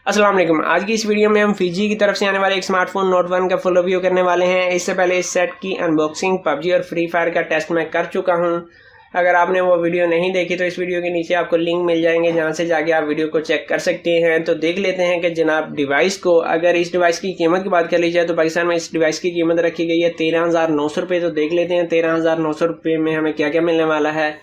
अस्सलाम वालेकुम। आज की इस वीडियो में हम फिजी की तरफ से आने वाले एक स्मार्टफोन नोट 1 का फुल रिव्यू करने वाले हैं। इससे पहले इस सेट की अनबॉक्सिंग पबजी और फ्री फायर का टेस्ट मैं कर चुका हूं। अगर आपने वो वीडियो नहीं देखी तो इस वीडियो के नीचे आपको लिंक मिल जाएंगे, जहां से जाके आप वीडियो को चेक कर सकते हैं। तो देख लेते हैं कि जनाब डिवाइस को, अगर इस डिवाइस की कीमत की बात कर ली जाए तो पाकिस्तान में इस डिवाइस की कीमत रखी गई है 13,900 रुपये। तो देख लेते हैं 13,900 रुपये में हमें क्या क्या मिलने वाला है।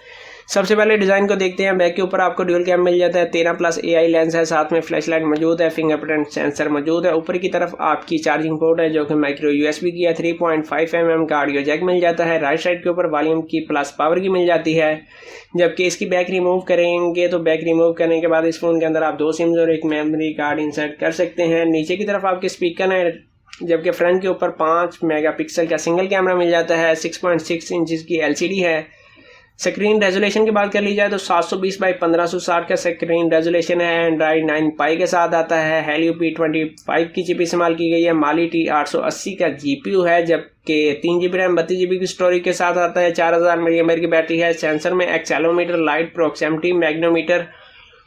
सबसे पहले डिज़ाइन को देखते हैं। बैक के ऊपर आपको ड्यूल कैम मिल जाता है, 13+ AI लेंस है, साथ में फ्लैश लाइट मौजूद है, फिंगरप्रिंट सेंसर मौजूद है। ऊपर की तरफ आपकी चार्जिंग पोर्ट है जो कि माइक्रो USB की है। 3.5 mm का ऑडियो जैक मिल जाता है। राइट साइड के ऊपर वॉल्यूम की प्लस पावर की मिल जाती है। जबकि इसकी बैक रिमूव करेंगे तो बैक रिमूव करने के बाद इस फ़ोन के अंदर आप 2 सिम्स और एक मेमोरी कार्ड इंसर्ट कर सकते हैं। नीचे की तरफ आपके स्पीकर है, जबकि फ्रंट के ऊपर 5 मेगापिक्सल का सिंगल कैमरा मिल जाता है। 6.6 इंच की LCD है। स्क्रीन रेजोल्यूशन की बात कर ली जाए तो 720x1560 का स्क्रीन रेजोल्यूशन है। एंड्रॉइड 9 पाई के साथ आता है। हेलियो P25 की चिप इस्तेमाल की गई है। माली T880 का GPU है, जबकि 3GB रैम 32GB की स्टोरेज के साथ आता है। 4000 mAh की बैटरी है। सेंसर में एक्सेलोमीटर, लाइट प्रोक्सिमिटी मैग्नोमीटर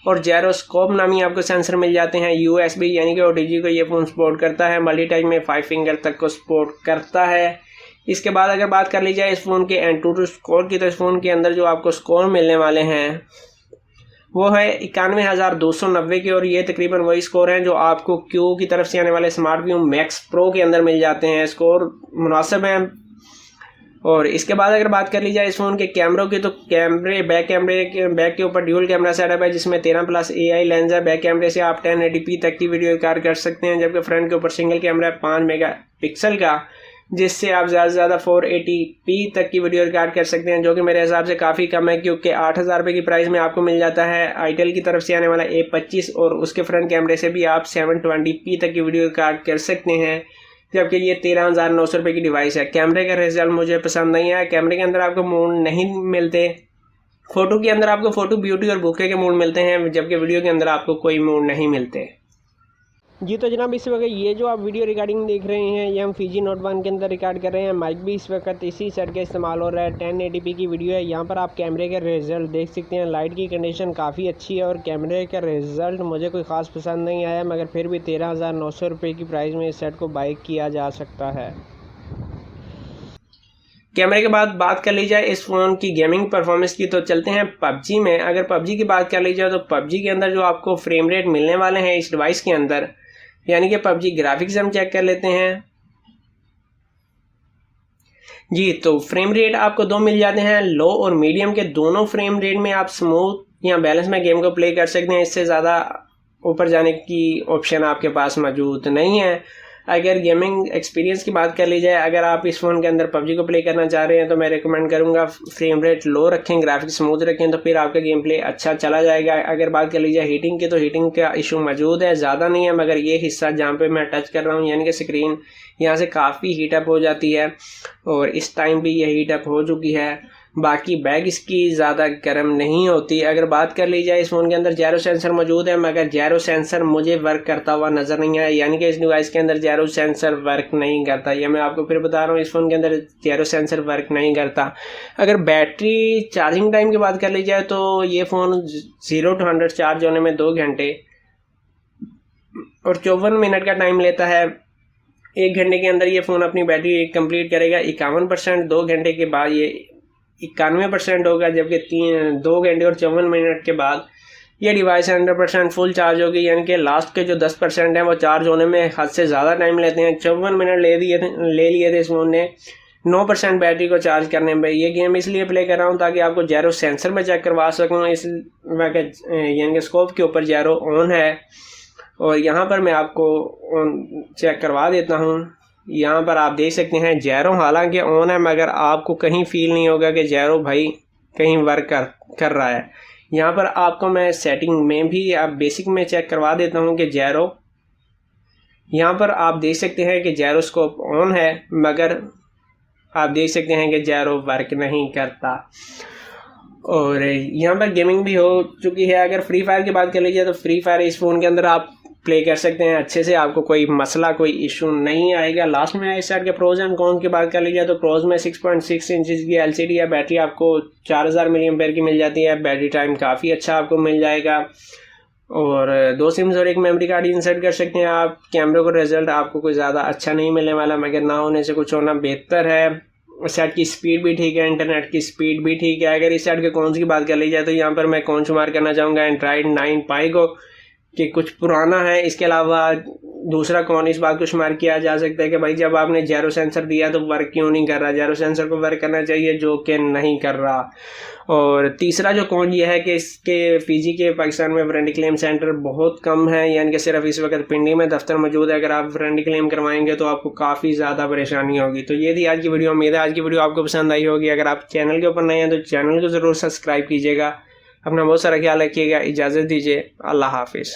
और जायरोस्कोप नामी आपको सेंसर मिल जाते हैं। USB यानी कि OTG को ये फ़ोन सपोर्ट करता है। मल्टी टच में 5 फिंगर तक को सपोर्ट करता है। इसके बाद अगर बात कर ली जाए इस फ़ोन के एंटूटू स्कोर की, तो इस फ़ोन के अंदर जो आपको स्कोर मिलने वाले हैं वो है 91,290 के, और ये तकरीबन वही स्कोर हैं जो आपको क्यू की तरफ से आने वाले स्मार्ट व्यू मैक्स प्रो के अंदर मिल जाते हैं। स्कोर मुनासिब हैं। और इसके बाद अगर बात कर ली जाए इस फ़ोन के कैमरों की, तो बैक के ऊपर ड्यूल कैमरा सेटअप है जिसमें 13+ AI लेंस है। बैक कैमरे से आप 1080p तक की वीडियो रिकॉर्ड कर सकते हैं। जबकि फ्रंट के ऊपर सिंगल कैमरा है 5 मेगापिक्सल का, जिससे आप ज़्यादा से ज़्यादा 480p तक की वीडियो रिकॉर्ड कर सकते हैं, जो कि मेरे हिसाब से काफ़ी कम है, क्योंकि 8,000 रुपये की प्राइस में आपको मिल जाता है आईटेल की तरफ से आने वाला A25, और उसके फ्रंट कैमरे से भी आप 720p तक की वीडियो रिकॉर्ड कर सकते हैं। जबकि ये 13,900 रुपये की डिवाइस है। कैमरे का रिजल्ट मुझे पसंद नहीं आया। कैमरे के अंदर आपको मोड नहीं मिलते। फ़ोटो के अंदर आपको फ़ोटो ब्यूटी और बुके के मोड मिलते हैं, जबकि वीडियो के अंदर आपको कोई मोड नहीं मिलते। जी तो जनाब, इस वक्त ये जो आप वीडियो रिकॉर्डिंग देख रहे हैं ये हम फिजी नोट 1 के अंदर रिकॉर्ड कर रहे हैं। माइक भी इस वक्त इसी सेट का इस्तेमाल हो रहा है। 1080p की वीडियो है। यहाँ पर आप कैमरे के रिज़ल्ट देख सकते हैं। लाइट की कंडीशन काफ़ी अच्छी है और कैमरे का रिज़ल्ट मुझे कोई ख़ास पसंद नहीं आया, मगर फिर भी 13,900 रुपये की प्राइस में इस सेट को बाई किया जा सकता है। कैमरे के बाद बात कर ली जाए इस फ़ोन की गेमिंग परफॉर्मेंस की, तो चलते हैं पबजी में। अगर पबजी की बात कर ली जाए तो पबजी के अंदर जो आपको फ्रेम रेट मिलने वाले हैं इस डिवाइस के अंदर, यानी कि पबजी ग्राफिक्स हम चेक कर लेते हैं। जी तो फ्रेम रेट आपको 2 मिल जाते हैं, लो और मीडियम के। दोनों फ्रेम रेट में आप स्मूथ या बैलेंस में गेम को प्ले कर सकते हैं। इससे ज़्यादा ऊपर जाने की ऑप्शन आपके पास मौजूद नहीं है। अगर गेमिंग एक्सपीरियंस की बात कर ली जाए, अगर आप इस फ़ोन के अंदर पबजी को प्ले करना चाह रहे हैं तो मैं रिकमेंड करूंगा फ्रेम रेट लो रखें, ग्राफिक्स स्मूथ रखें, तो फिर आपका गेम प्ले अच्छा चला जाएगा। अगर बात कर ली जाए हीटिंग की, तो हीटिंग का इशू मौजूद है, ज़्यादा नहीं है, मगर ये हिस्सा जहाँ पे मैं टच कर रहा हूँ यानी कि स्क्रीन, यहाँ से काफ़ी हीटअप हो जाती है, और इस टाइम भी ये हीटअप हो चुकी है। बाकी बैग इसकी ज़्यादा गर्म नहीं होती। अगर बात कर ली जाए इस फ़ोन के अंदर जायरो सेंसर मौजूद है, मगर जायरो सेंसर मुझे वर्क करता हुआ नज़र नहीं आया, यानी कि इस डिवाइस के अंदर जायरो सेंसर वर्क नहीं करता। ये मैं आपको फिर बता रहा हूँ, इस फ़ोन के अंदर जायरो सेंसर वर्क नहीं करता। अगर बैटरी चार्जिंग टाइम की बात कर ली जाए तो ये फ़ोन 0 to 100 चार्ज होने में 2 घंटे और 54 मिनट का टाइम लेता है। 1 घंटे के अंदर ये फ़ोन अपनी बैटरी कंप्लीट करेगा 51%। 2 घंटे के बाद ये 91% होगा, जबकि 2 घंटे और 54 मिनट के बाद ये डिवाइस 100% फुल चार्ज होगी, यानी कि लास्ट के जो 10% हैं वो चार्ज होने में हद से ज़्यादा टाइम लेते हैं। 54 मिनट ले लिए थे इस फ़ोन ने 9% बैटरी को चार्ज करने में। ये गेम इसलिए प्ले कर रहा हूँ ताकि आपको जायरो सेंसर में चेक करवा सकूँ। इस यानी कि स्कोप के ऊपर जायरो ऑन है, और यहाँ पर मैं आपको चेक करवा देता हूँ। यहाँ पर आप देख सकते हैं जैरो हालांकि ऑन है, मगर आपको कहीं फील नहीं होगा कि जैरो भाई कहीं वर्क कर रहा है। यहाँ पर आपको मैं सेटिंग में भी आप बेसिक में चेक करवा देता हूँ कि जैरो, यहाँ पर आप देख सकते हैं कि जैरोस्कोप ऑन है, मगर आप देख सकते हैं कि जैरो वर्क नहीं करता। और यहाँ पर गेमिंग भी हो चुकी है। अगर फ्री फायर की बात कर लीजिए तो फ्री फायर इस फ़ोन के अंदर आप प्ले कर सकते हैं अच्छे से, आपको कोई मसला कोई इशू नहीं आएगा। लास्ट में इस सेट के प्रोज एंड कॉन्स की बात कर लीजिए तो प्रोज में 6.6 इंचज़ की LCD है। बैटरी आपको 4000 mAh की मिल जाती है। बैटरी टाइम काफ़ी अच्छा आपको मिल जाएगा। और 2 सिम्स और 1 मेमोरी कार्ड इंसर्ट कर सकते हैं आप। कैमरे का रिजल्ट आपको कोई ज़्यादा अच्छा नहीं मिलने वाला, मगर ना होने से कुछ होना बेहतर है। सेट की स्पीड भी ठीक है, इंटरनेट की स्पीड भी ठीक है। अगर इस सेट के कौन सी बात कर ली जाए तो यहाँ पर मैं कौन शुमार करना चाहूँगा एंड्रॉइड 9 पाई को, कि कुछ पुराना है। इसके अलावा दूसरा कौन इस बात को शुमार किया जा सकता है कि भाई जब आपने जेरो सेंसर दिया तो वर्क क्यों नहीं कर रहा, जेरो सेंसर को वर्क करना चाहिए, जो कि नहीं कर रहा। और तीसरा जो कौन ये है कि इसके फीजी के पाकिस्तान में वारंटी क्लेम सेंटर बहुत कम है, यानी कि सिर्फ इस वक्त पिंडी में दफ्तर मौजूद है। अगर आप वारंटी क्लेम करवाएंगे तो आपको काफ़ी ज़्यादा परेशानी होगी। तो ये थी आज की वीडियो। उम्मीद है आज की वीडियो आपको पसंद आई होगी। अगर आप चैनल के ऊपर नए हैं तो चैनल को ज़रूर सब्सक्राइब कीजिएगा। अपना बहुत सारा ख्याल रखिएगा। इजाज़त दीजिए। अल्लाह हाफिज़।